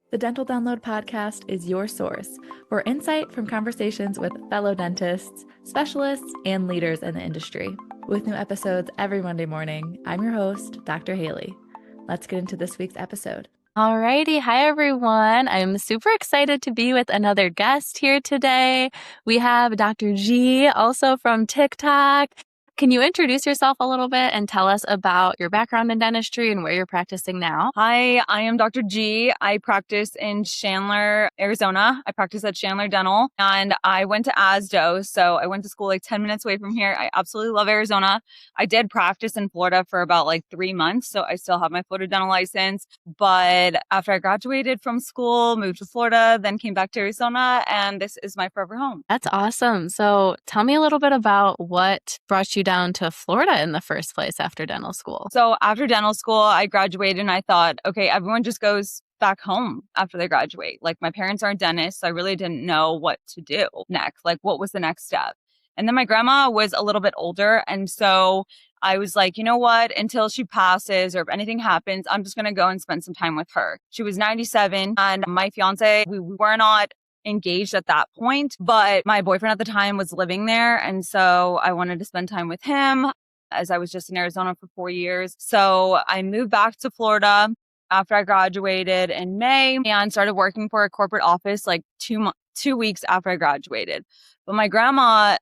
The Dental Download podcast is your source for insight from conversations with fellow dentists, specialists, and leaders in the industry. With new episodes every Monday morning, I'm your host, Dr. Haley. Let's get into this week's episode. Alrighty. Hi, everyone. I'm super excited to be with another guest here today. We have Dr. G, also from TikTok. Can you introduce yourself a little bit and tell us about your background in dentistry and where you're practicing now? Hi, I am Dr. G. I practice in Chandler, Arizona. I practice at Chandler Dental, and I went to ASDO, so I went to school like 10 minutes away from here. I absolutely love Arizona. I did practice in Florida for about like 3 months, so I still have my Florida dental license. But after I graduated from school, moved to Florida, then came back to Arizona, and this is my forever home. That's awesome. So tell me a little bit about what brought you down to Florida in the first place after dental school. So after dental school, I graduated and I thought, okay, everyone just goes back home after they graduate. Like my parents aren't dentists, so I really didn't know what to do next. Like what was the next step? And then my grandma was a little bit older. And so I was like, you know what, until she passes or if anything happens, I'm just going to go and spend some time with her. She was 97 and my fiance, we were not engaged at that point, but my boyfriend at the time was living there. And so I wanted to spend time with him as I was just in Arizona for 4 years. So I moved back to Florida after I graduated in May and started working for a corporate office like 2 weeks after I graduated. But my grandma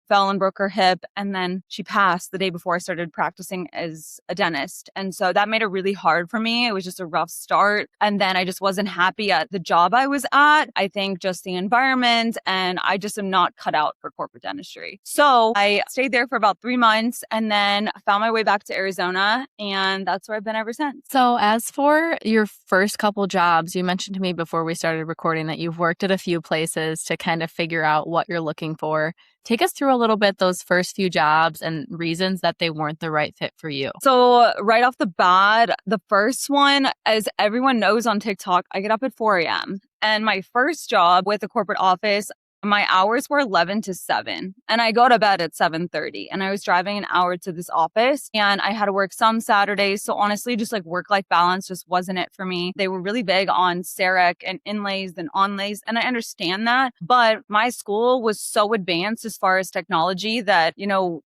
fell and broke her hip, and then she passed the day before I started practicing as a dentist. And so that made it really hard for me. It was just a rough start. And then I just wasn't happy at the job I was at. I think just the environment, and I just am not cut out for corporate dentistry. So I stayed there for about 3 months and then found my way back to Arizona, and that's where I've been ever since. So as for your first couple jobs, you mentioned to me before we started recording that you've worked at a few places to kind of figure out what you're looking for. Take us through a little bit those first few jobs and reasons that they weren't the right fit for you. So right off the bat, the first one, as everyone knows on TikTok, I get up at 4 a.m. And my first job with a corporate office, my hours were 11 to 7 and I go to bed at 7:30, and I was driving an hour to this office and I had to work some Saturdays. So honestly, just like work-life balance just wasn't it for me. They were really big on CEREC and inlays and onlays, and I understand that. But my school was so advanced as far as technology that,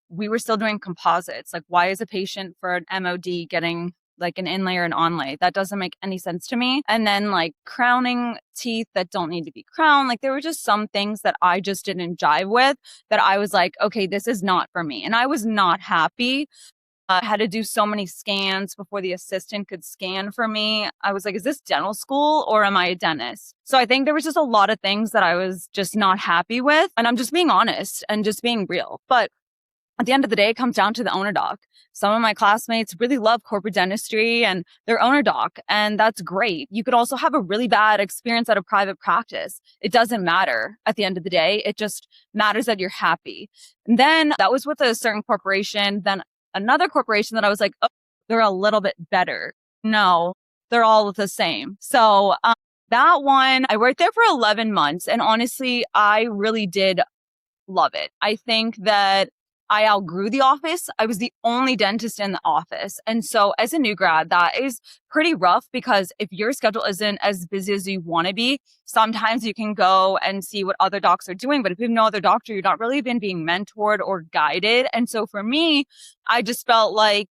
we were still doing composites. Like why is a patient for an MOD getting like an inlay or an onlay? That doesn't make any sense to me. And then like crowning teeth that don't need to be crowned. Like there were just some things that I just didn't jive with, that I was like, okay, this is not for me. And I was not happy. I had to do so many scans before the assistant could scan for me. I was like, is this dental school or am I a dentist? So I think there was just a lot of things that I was just not happy with. And I'm just being honest and just being real. But at the end of the day, it comes down to the owner doc. Some of my classmates really love corporate dentistry and their owner doc, and that's great. You could also have a really bad experience at a private practice. It doesn't matter at the end of the day. It just matters that you're happy. And then that was with a certain corporation. Then another corporation that I was like, oh, they're a little bit better. No, they're all the same. So that one, I worked there for 11 months, and honestly, I really did love it. I think that I outgrew the office. I was the only dentist in the office. And so as a new grad, that is pretty rough, because if your schedule isn't as busy as you want to be, sometimes you can go and see what other docs are doing. But if you have no other doctor, you're not really been being mentored or guided. And so for me, I just felt like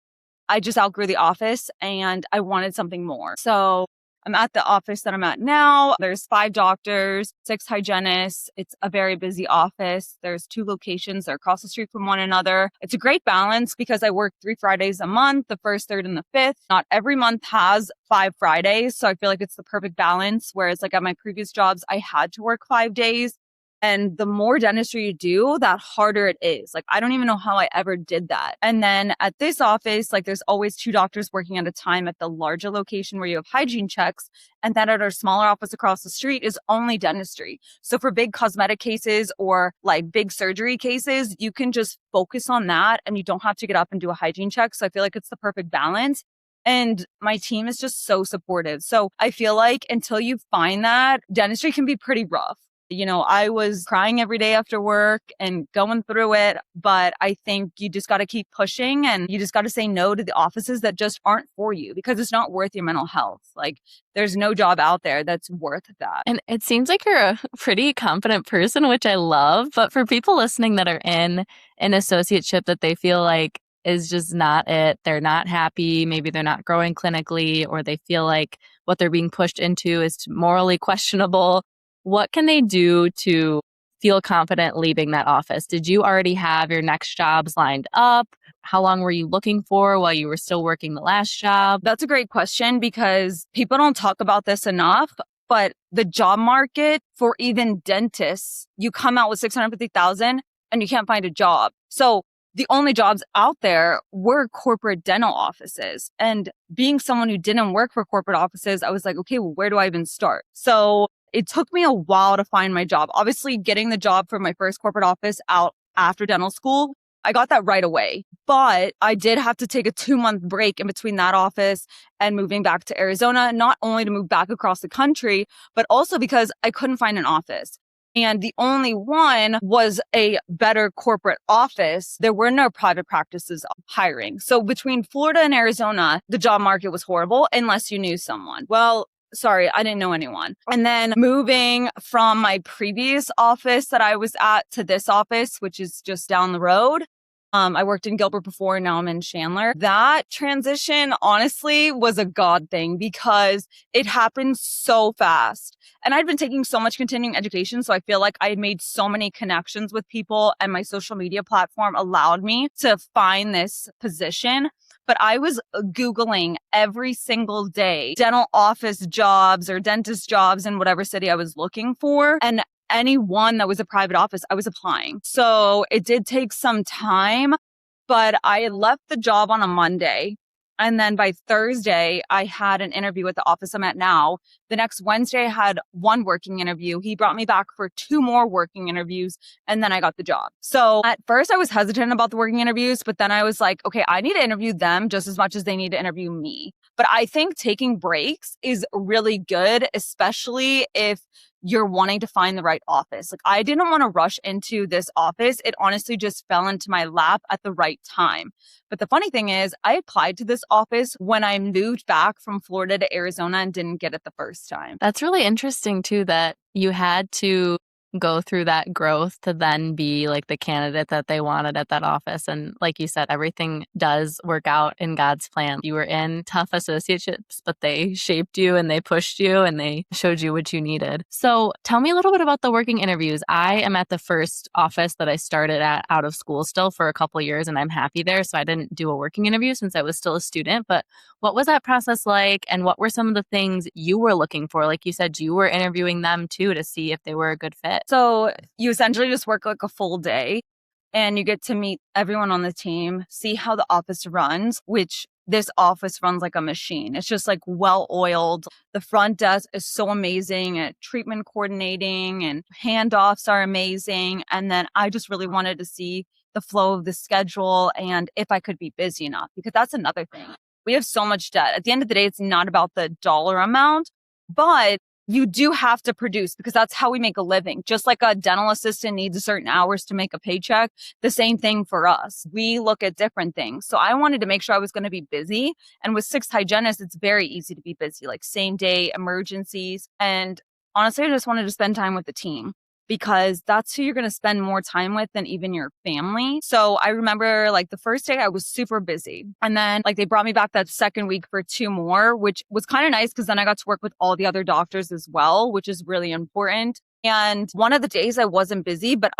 I just outgrew the office and I wanted something more. So I'm at the office that I'm at now. There's 5 doctors, 6 hygienists. It's a very busy office. There's 2 locations. They're across the street from one another. It's a great balance because I work 3 Fridays a month, the 1st, 3rd, and the 5th. Not every month has 5 Fridays. So I feel like it's the perfect balance. Whereas like at my previous jobs, I had to work 5 days. And the more dentistry you do, that harder it is. Like, I don't even know how I ever did that. And then at this office, like there's always 2 doctors working at a time at the larger location where you have hygiene checks. And then at our smaller office across the street is only dentistry. So for big cosmetic cases or like big surgery cases, you can just focus on that and you don't have to get up and do a hygiene check. So I feel like it's the perfect balance. And my team is just so supportive. So I feel like until you find that, dentistry can be pretty rough. I was crying every day after work and going through it, but I think you just got to keep pushing and you just got to say no to the offices that just aren't for you because it's not worth your mental health. Like there's no job out there that's worth that. And it seems like you're a pretty confident person, which I love. But for people listening that are in an associateship that they feel like is just not it, they're not happy, maybe they're not growing clinically, or they feel like what they're being pushed into is morally questionable. What can they do to feel confident leaving that office? Did you already have your next jobs lined up? How long were you looking for while you were still working the last job? That's a great question because people don't talk about this enough, but the job market for even dentists, you come out with 650,000 and you can't find a job. So the only jobs out there were corporate dental offices. And being someone who didn't work for corporate offices, I was like, okay, well, where do I even start? So it took me a while to find my job. Obviously, getting the job for my first corporate office out after dental school, I got that right away. But I did have to take a 2-month break in between that office and moving back to Arizona, not only to move back across the country, but also because I couldn't find an office. And the only one was a better corporate office. There were no private practices hiring. So between Florida and Arizona, the job market was horrible unless you knew someone. Well, sorry, I didn't know anyone. And then moving from my previous office that I was at to this office, which is just down the road. I worked in Gilbert before and now I'm in Chandler. That transition honestly was a God thing because it happened so fast. And I'd been taking so much continuing education. So I feel like I had made so many connections with people and my social media platform allowed me to find this position. But I was Googling every single day, dental office jobs or dentist jobs in whatever city I was looking for. And any one that was a private office, I was applying. So it did take some time, but I had left the job on a Monday. And then by Thursday, I had an interview at the office I'm at now. The next Wednesday, I had one working interview. He brought me back for 2 more working interviews, and then I got the job. So at first, I was hesitant about the working interviews, but then I was like, okay, I need to interview them just as much as they need to interview me. But I think taking breaks is really good, especially if you're wanting to find the right office. Like I didn't want to rush into this office. It honestly just fell into my lap at the right time. But the funny thing is I applied to this office when I moved back from Florida to Arizona and didn't get it the first time. That's really interesting too, that you had to go through that growth to then be like the candidate that they wanted at that office. And like you said, everything does work out in God's plan. You were in tough associateships, but they shaped you and they pushed you and they showed you what you needed. So tell me a little bit about the working interviews. I am at the first office that I started at out of school still for a couple of years and I'm happy there. So I didn't do a working interview since I was still a student, but what was that process like? And what were some of the things you were looking for? Like you said, you were interviewing them too to see if they were a good fit. So you essentially just work like a full day and you get to meet everyone on the team, see how the office runs, which this office runs like a machine. It's just like well oiled. The front desk is so amazing at treatment coordinating and handoffs are amazing. And then I just really wanted to see the flow of the schedule and if I could be busy enough, because that's another thing. We have so much debt. At the end of the day, it's not about the dollar amount, but you do have to produce because that's how we make a living. Just like a dental assistant needs certain hours to make a paycheck, the same thing for us. We look at different things. So I wanted to make sure I was going to be busy. And with 6 hygienists, it's very easy to be busy, like same day emergencies. And honestly, I just wanted to spend time with the team because that's who you're going to spend more time with than even your family. So I remember like the first day I was super busy. And then like they brought me back that second week for 2 more, which was kind of nice because then I got to work with all the other doctors as well, which is really important. And one of the days I wasn't busy, but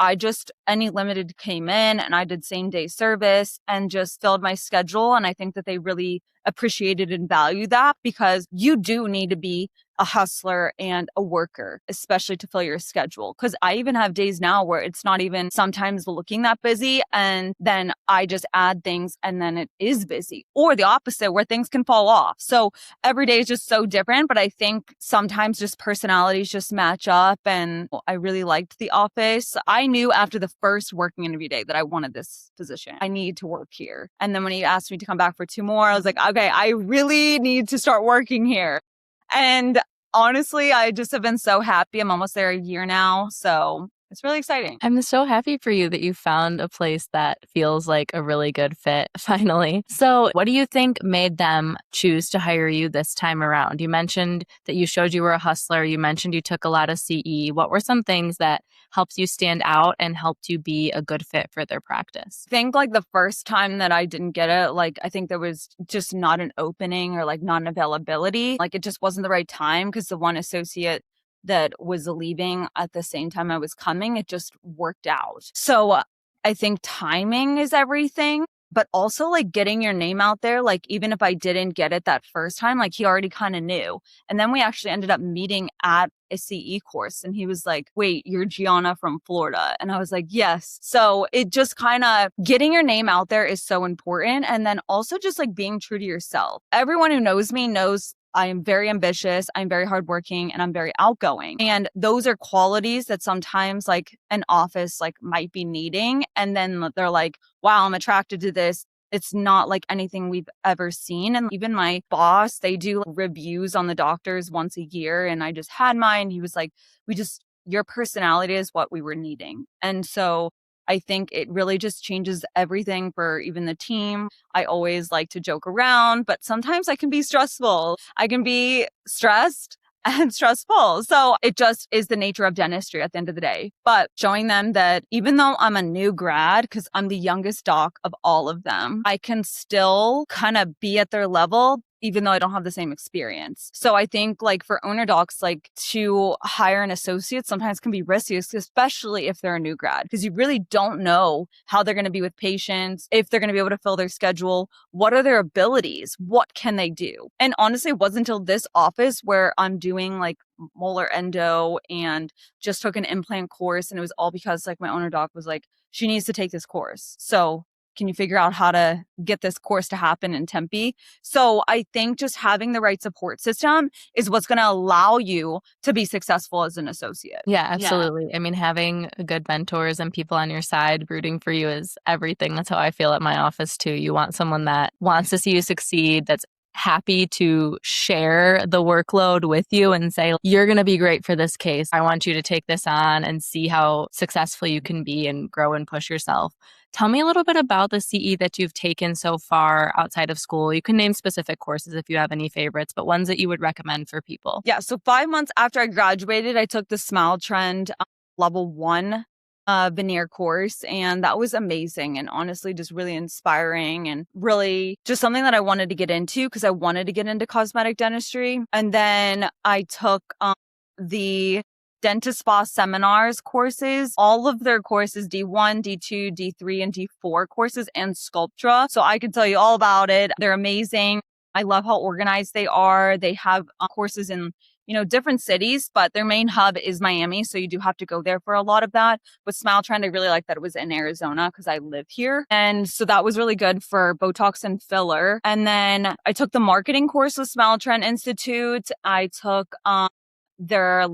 any limited came in and I did same day service and just filled my schedule. And I think that they really appreciated and valued that because you do need to be a hustler and a worker, especially to fill your schedule. Because I even have days now where it's not even sometimes looking that busy. And then I just add things and then it is busy, or the opposite where things can fall off. So every day is just so different. But I think sometimes just personalities just match up. And I really liked the office. I knew after the first working interview day that I wanted this position. I need to work here. And then when he asked me to come back for 2 more, I was like, okay, I really need to start working here. And honestly, I just have been so happy. I'm almost there a year now. So it's really exciting. I'm so happy for you that you found a place that feels like a really good fit finally. So what do you think made them choose to hire you this time around? You mentioned that you showed you were a hustler. You mentioned you took a lot of CE. What were some things that helped you stand out and helped you be a good fit for their practice? I think like the first time that I didn't get it, like I think there was just not an opening or like not an availability. Like it just wasn't the right time because the one associate that was leaving at the same time I was coming, it just worked out. So I think timing is everything, but also like getting your name out there. Like even if I didn't get it that first time, like he already kind of knew. And then we actually ended up meeting at a CE course and he was like, wait, you're Gianna from Florida. And I was like, yes. So it just kind of getting your name out there is so important. And then also just like being true to yourself. Everyone who knows me knows I am very ambitious, I'm very hardworking, and I'm very outgoing. And those are qualities that sometimes like an office like might be needing. And then they're like, wow, I'm attracted to this. It's not like anything we've ever seen. And even my boss, they do reviews on the doctors once a year. And I just had mine. He was like, your personality is what we were needing. And so I think it really just changes everything for even the team. I always like to joke around, but sometimes I can be stressful. I can be stressed and stressful. So it just is the nature of dentistry at the end of the day. But showing them that even though I'm a new grad, because I'm the youngest doc of all of them, I can still kind of be at their level even though I don't have the same experience. So I think like for owner docs, like to hire an associate sometimes can be risky, especially if they're a new grad, because you really don't know how they're going to be with patients, if they're going to be able to fill their schedule, what are their abilities, what can they do? And honestly, it wasn't until this office where I'm doing like molar endo and just took an implant course. And it was all because like my owner doc was like, she needs to take this course. So can you figure out how to get this course to happen in Tempe? So I think just having the right support system is what's going to allow you to be successful as an associate. Yeah, absolutely. I mean, having good mentors and people on your side rooting for you is everything. That's how I feel at my office too. You want someone that wants to see you succeed, that's happy to share the workload with you and say, you're going to be great for this case. I want you to take this on and see how successful you can be and grow and push yourself. Tell me a little bit about the CE that you've taken so far outside of school. You can name specific courses if you have any favorites, but ones that you would recommend for people. Yeah. So 5 months after I graduated, I took the Smile Trend level 1 veneer course. And that was amazing and honestly just really inspiring and really just something that I wanted to get into because I wanted to get into cosmetic dentistry. And then I took the dentist spa seminars courses, all of their courses, D1, D2, D3, and D4 courses and Sculptra. So I could tell you all about it. They're amazing. I love how organized they are. They have courses in different cities, but their main hub is Miami. So you do have to go there for a lot of that. With Smile Trend, I really like that it was in Arizona because I live here. And so that was really good for Botox and filler. And then I took the marketing course with Smile Trend Institute. I took their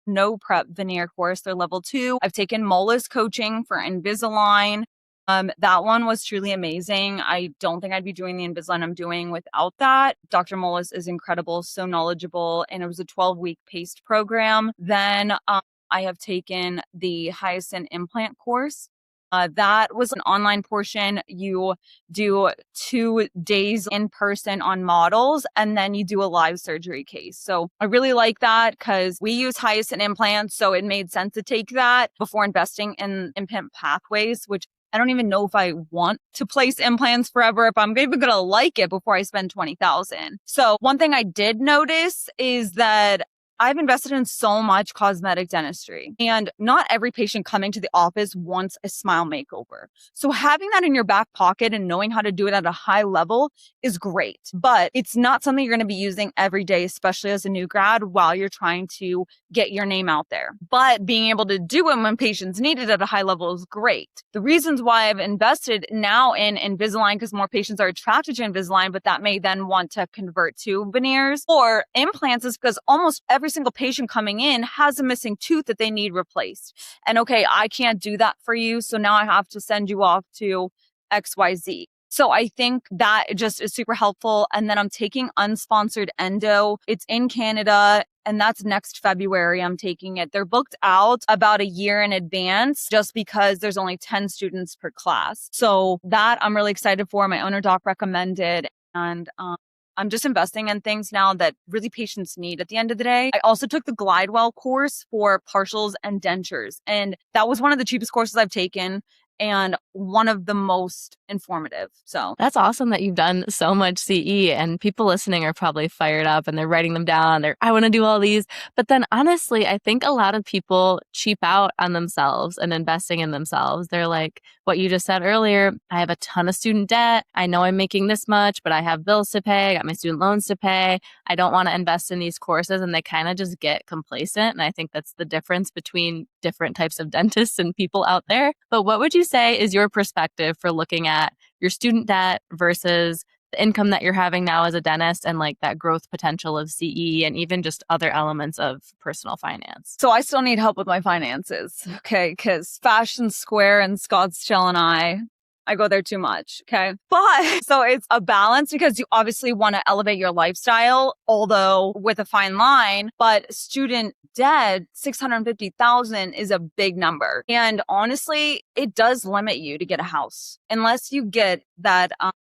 no prep veneer course, their level 2. I've taken Molus coaching for Invisalign. That one was truly amazing. I don't think I'd be doing the Invisalign I'm doing without that. Dr. Molus is incredible, so knowledgeable, and it was a 12-week paced program. Then I have taken the Hyacinth implant course. That was an online portion. You do 2 days in person on models, and then you do a live surgery case. So I really like that because we use Hyacinth implants. So it made sense to take that before investing in implant pathways, which I don't even know if I want to place implants forever, if I'm even going to like it before I spend $20,000. So one thing I did notice is that I've invested in so much cosmetic dentistry, and not every patient coming to the office wants a smile makeover. So having that in your back pocket and knowing how to do it at a high level is great, but it's not something you're going to be using every day, especially as a new grad while you're trying to get your name out there. But being able to do it when patients need it at a high level is great. The reasons why I've invested now in Invisalign, because more patients are attracted to Invisalign, but that may then want to convert to veneers or implants, is because almost every single patient coming in has a missing tooth that they need replaced. And okay, I can't do that for you, so now I have to send you off to XYZ. So I think that just is super helpful. And then I'm taking unsponsored endo. It's in Canada and that's next February. I'm taking it. They're booked out about a year in advance just because there's only 10 students per class. So that I'm really excited for. My owner doc recommended, and I'm just investing in things now that really patients need at the end of the day. I also took the Glidewell course for partials and dentures, and that was one of the cheapest courses I've taken and one of the most informative. So that's awesome that you've done so much CE, and people listening are probably fired up and they're writing them down. I want to do all these. But then honestly, I think a lot of people cheap out on themselves and investing in themselves. They're like what you just said earlier. I have a ton of student debt. I know I'm making this much, but I have bills to pay. I got my student loans to pay. I don't want to invest in these courses. And they kind of just get complacent. And I think that's the difference between different types of dentists and people out there. But what would you say is your perspective for looking at your student debt versus the income that you're having now as a dentist and like that growth potential of CE and even just other elements of personal finance? So I still need help with my finances, okay? Because Fashion Square and Scottsdale and I go there too much, okay? But so it's a balance because you obviously want to elevate your lifestyle, although with a fine line, but student debt, $650,000 is a big number. And honestly, it does limit you to get a house unless you get that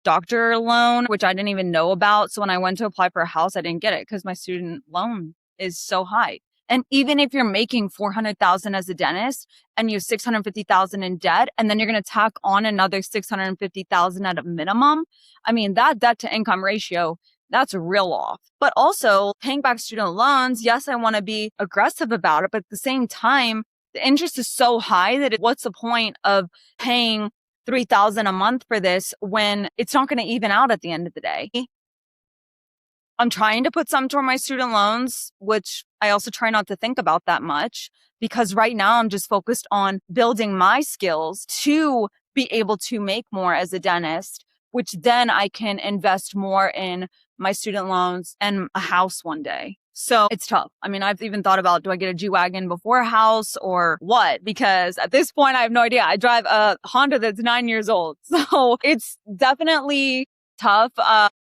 doctor loan, which I didn't even know about. So when I went to apply for a house, I didn't get it because my student loan is so high. And even if you're making $400,000 as a dentist and you have $650,000 in debt, and then you're going to tack on another $650,000 at a minimum, I mean, that debt to income ratio, that's real off. But also paying back student loans, yes, I want to be aggressive about it, but at the same time, the interest is so high that what's the point of paying $3,000 a month for this when it's not going to even out at the end of the day? I'm trying to put some toward my student loans, which I also try not to think about that much because right now I'm just focused on building my skills to be able to make more as a dentist, which then I can invest more in my student loans and a house one day. So it's tough. I mean, I've even thought about, do I get a G-Wagon before a house or what? Because at this point, I have no idea. I drive a Honda that's 9 years old. So it's definitely tough.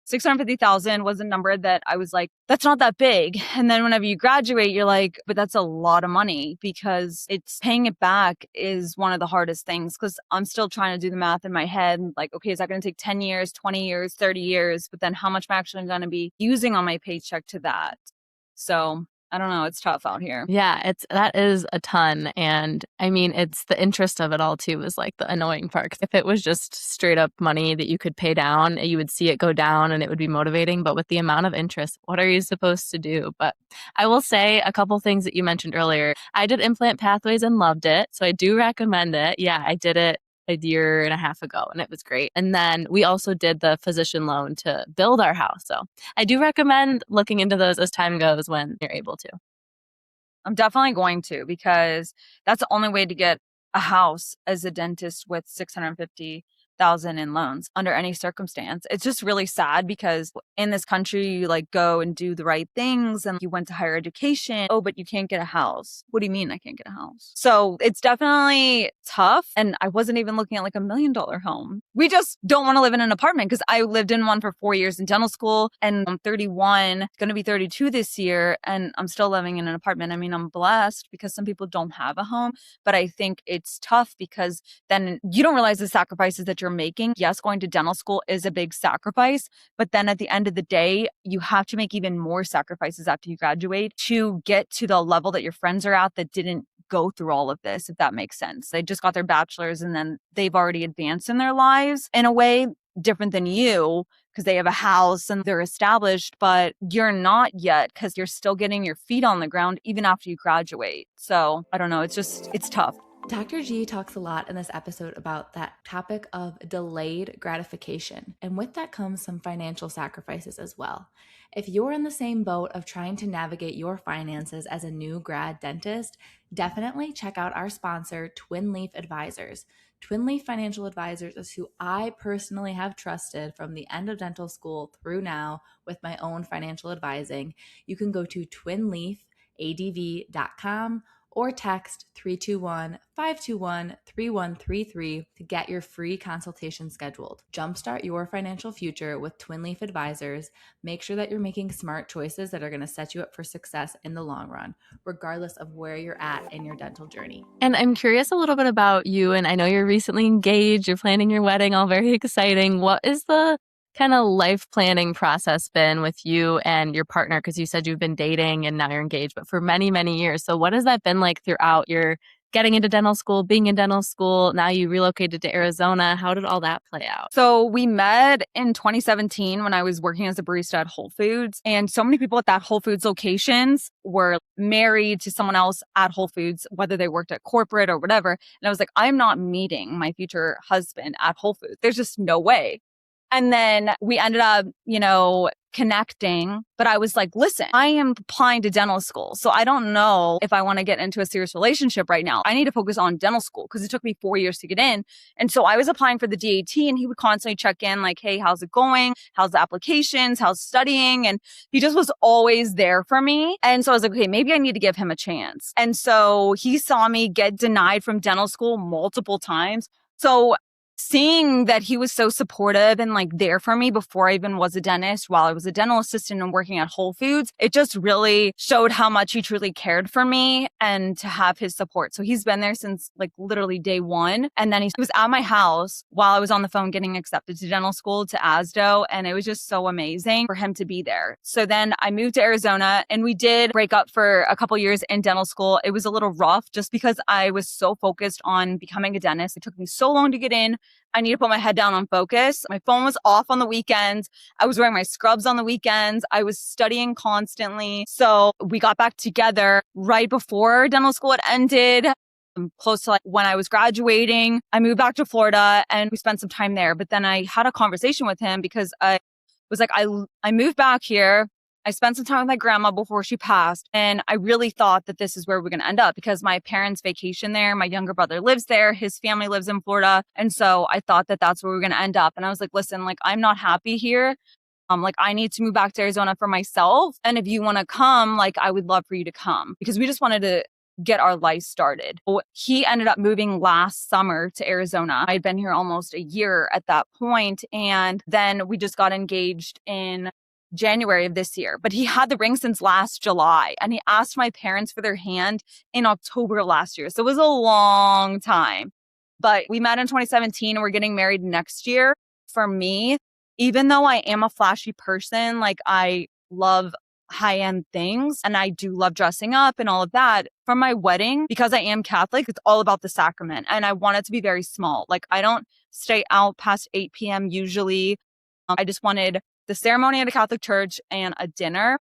650,000 was a number that I was like, that's not that big. And then whenever you graduate, you're like, but that's a lot of money because it's paying it back is one of the hardest things because I'm still trying to do the math in my head. Like, okay, is that going to take 10 years, 20 years, 30 years? But then how much am I actually going to be using on my paycheck to that? So I don't know. It's tough out here. Yeah, that is a ton. And I mean, it's the interest of it all too is like the annoying part. If it was just straight up money that you could pay down, you would see it go down and it would be motivating. But with the amount of interest, what are you supposed to do? But I will say a couple things that you mentioned earlier. I did Implant Pathways and loved it. So I do recommend it. Yeah, I did it a year and a half ago and it was great. And then we also did the physician loan to build our house. So I do recommend looking into those as time goes when you're able to. I'm definitely going to because that's the only way to get a house as a dentist with 650,000 in loans under any circumstance. It's just really sad because in this country, you like go and do the right things and you went to higher education. Oh, but you can't get a house. What do you mean I can't get a house? So it's definitely tough. And I wasn't even looking at like $1 million home. We just don't want to live in an apartment because I lived in one for 4 years in dental school and I'm 31, going to be 32 this year. And I'm still living in an apartment. I mean, I'm blessed because some people don't have a home, but I think it's tough because then you don't realize the sacrifices that you're making. Yes, going to dental school is a big sacrifice, but then at the end of the day, you have to make even more sacrifices after you graduate to get to the level that your friends are at that didn't go through all of this, if that makes sense. They just got their bachelor's and then they've already advanced in their lives in a way different than you because they have a house and they're established, but you're not yet because you're still getting your feet on the ground even after you graduate. So I don't know. It's tough. Dr. G talks a lot in this episode about that topic of delayed gratification. And with that comes some financial sacrifices as well. If you're in the same boat of trying to navigate your finances as a new grad dentist, definitely check out our sponsor, Twin Leaf Advisors. Twin Leaf Financial Advisors is who I personally have trusted from the end of dental school through now with my own financial advising. You can go to twinleafadv.com or text 321-521-3133 to get your free consultation scheduled. Jumpstart your financial future with Twin Leaf Advisors. Make sure that you're making smart choices that are going to set you up for success in the long run, regardless of where you're at in your dental journey. And I'm curious a little bit about you, and I know you're recently engaged, you're planning your wedding, all very exciting. What is the kind of life planning process been with you and your partner? Because you said you've been dating and now you're engaged, but for many, many years. So what has that been like throughout your getting into dental school, being in dental school? Now you relocated to Arizona. How did all that play out? So we met in 2017 when I was working as a barista at Whole Foods. And so many people at that Whole Foods locations were married to someone else at Whole Foods, whether they worked at corporate or whatever. And I was like, I'm not meeting my future husband at Whole Foods. There's just no way. And then we ended up, connecting. But I was like, listen, I am applying to dental school. So I don't know if I want to get into a serious relationship right now. I need to focus on dental school because it took me 4 years to get in. And so I was applying for the DAT and he would constantly check in like, hey, how's it going? How's the applications? How's studying? And he just was always there for me. And so I was like, okay, maybe I need to give him a chance. And so he saw me get denied from dental school multiple times. So seeing that he was so supportive and like there for me before I even was a dentist, while I was a dental assistant and working at Whole Foods, it just really showed how much he truly cared for me and to have his support. So he's been there since like literally day one. And then he was at my house while I was on the phone getting accepted to dental school to ASDO. And it was just so amazing for him to be there. So then I moved to Arizona and we did break up for a couple years in dental school. It was a little rough just because I was so focused on becoming a dentist. It took me so long to get in. I need to put my head down on focus. My phone was off on the weekends. I was wearing my scrubs on the weekends. I was studying constantly. So we got back together right before dental school had ended. Close to like when I was graduating. I moved back to Florida and we spent some time there. But then I had a conversation with him because I was like, I moved back here. I spent some time with my grandma before she passed. And I really thought that this is where we're going to end up because my parents vacation there. My younger brother lives there. His family lives in Florida. And so I thought that that's where we're going to end up. And I was like, listen, like, I'm not happy here. Like I need to move back to Arizona for myself. And if you want to come, like, I would love for you to come because we just wanted to get our life started. He ended up moving last summer to Arizona. I'd been here almost a year at that point. And then we just got engaged in January of this year, but he had the ring since last July and he asked my parents for their hand in October last year. So it was a long time, but we met in 2017 and we're getting married next year. For me, even though I am a flashy person, like I love high-end things and I do love dressing up and all of that, for my wedding, because I am Catholic, it's all about the sacrament and I want it to be very small. Like I don't stay out past 8 p.m. usually. I just wanted the ceremony at a Catholic church and a dinner.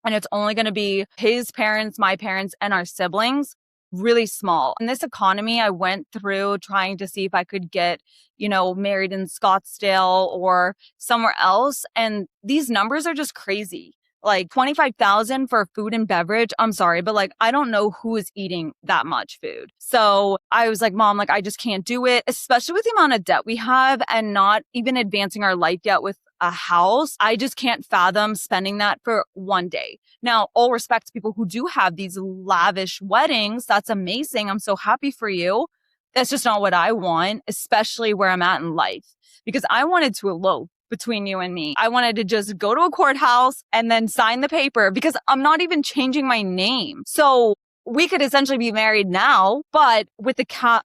And it's only going to be his parents, my parents, and our siblings, really small. In this economy, I went through trying to see if I could get, married in Scottsdale or somewhere else. And these numbers are just crazy. Like 25,000 for food and beverage. I'm sorry, but like, I don't know who is eating that much food. So I was like, Mom, like, I just can't do it, especially with the amount of debt we have and not even advancing our life yet with a house. I just can't fathom spending that for one day. Now, all respect to people who do have these lavish weddings. That's amazing. I'm so happy for you. That's just not what I want, especially where I'm at in life, because I wanted to elope between you and me. I wanted to just go to a courthouse and then sign the paper because I'm not even changing my name. So we could essentially be married now, but with the Catholic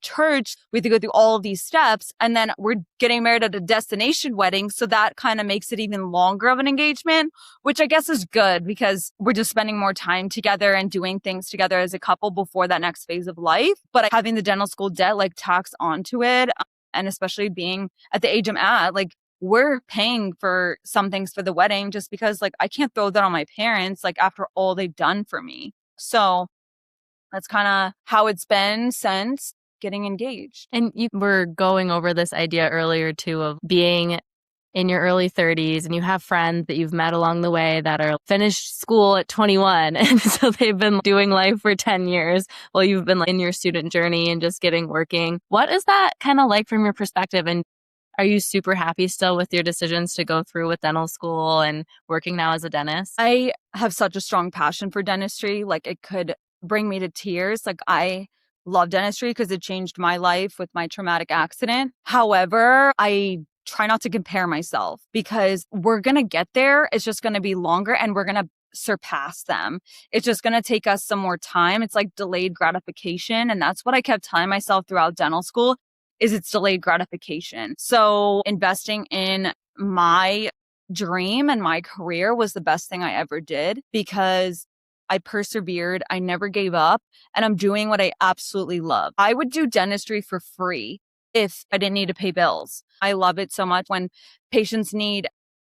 church, we have to go through all of these steps and then we're getting married at a destination wedding. So that kind of makes it even longer of an engagement, which I guess is good because we're just spending more time together and doing things together as a couple before that next phase of life. But having the dental school debt like tax onto it, and especially being at the age I'm at, like, we're paying for some things for the wedding just because like I can't throw that on my parents, like after all they've done for me. So that's kind of how it's been since getting engaged. And you were going over this idea earlier too of being in your early 30s and you have friends that you've met along the way that are finished school at 21. And so they've been doing life for 10 years while you've been in your student journey and just getting working. What is that kind of like from your perspective? And are you super happy still with your decisions to go through with dental school and working now as a dentist? I have such a strong passion for dentistry. Like it could bring me to tears. Like, I love dentistry because it changed my life with my traumatic accident. However, I try not to compare myself because we're going to get there. It's just going to be longer and we're going to surpass them. It's just going to take us some more time. It's like delayed gratification. And that's what I kept telling myself throughout dental school is it's delayed gratification. So investing in my dream and my career was the best thing I ever did because I persevered. I never gave up and I'm doing what I absolutely love. I would do dentistry for free if I didn't need to pay bills. I love it so much. When patients need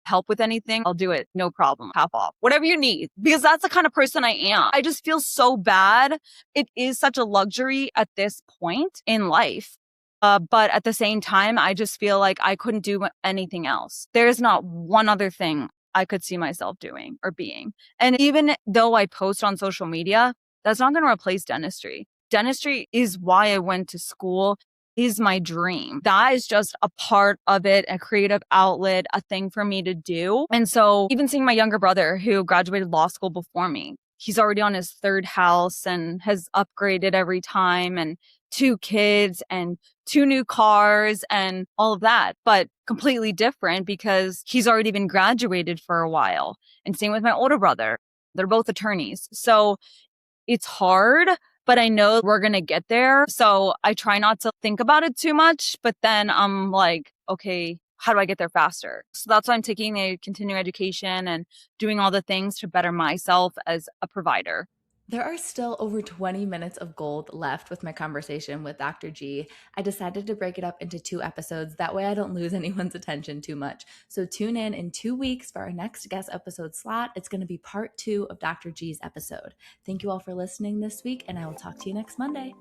help with anything, I'll do it. No problem. Half off, whatever you need, because that's the kind of person I am. I just feel so bad. It is such a luxury at this point in life. But at the same time, I just feel like I couldn't do anything else. There's not one other thing I could see myself doing or being. And even though I post on social media, that's not going to replace dentistry. Dentistry is why I went to school, is my dream. That is just a part of it, a creative outlet, a thing for me to do. And so even seeing my younger brother who graduated law school before me, he's already on his third house and has upgraded every time and 2 kids and 2 new cars and all of that, but completely different because he's already been graduated for a while. And same with my older brother. They're both attorneys. So it's hard, but I know we're going to get there. So I try not to think about it too much, but then I'm like, okay, how do I get there faster? So that's why I'm taking a continuing education and doing all the things to better myself as a provider. There are still over 20 minutes of gold left with my conversation with Dr. G. I decided to break it up into 2 episodes. That way I don't lose anyone's attention too much. So tune in 2 weeks for our next guest episode slot. It's going to be part 2 of Dr. G's episode. Thank you all for listening this week, and I will talk to you next Monday.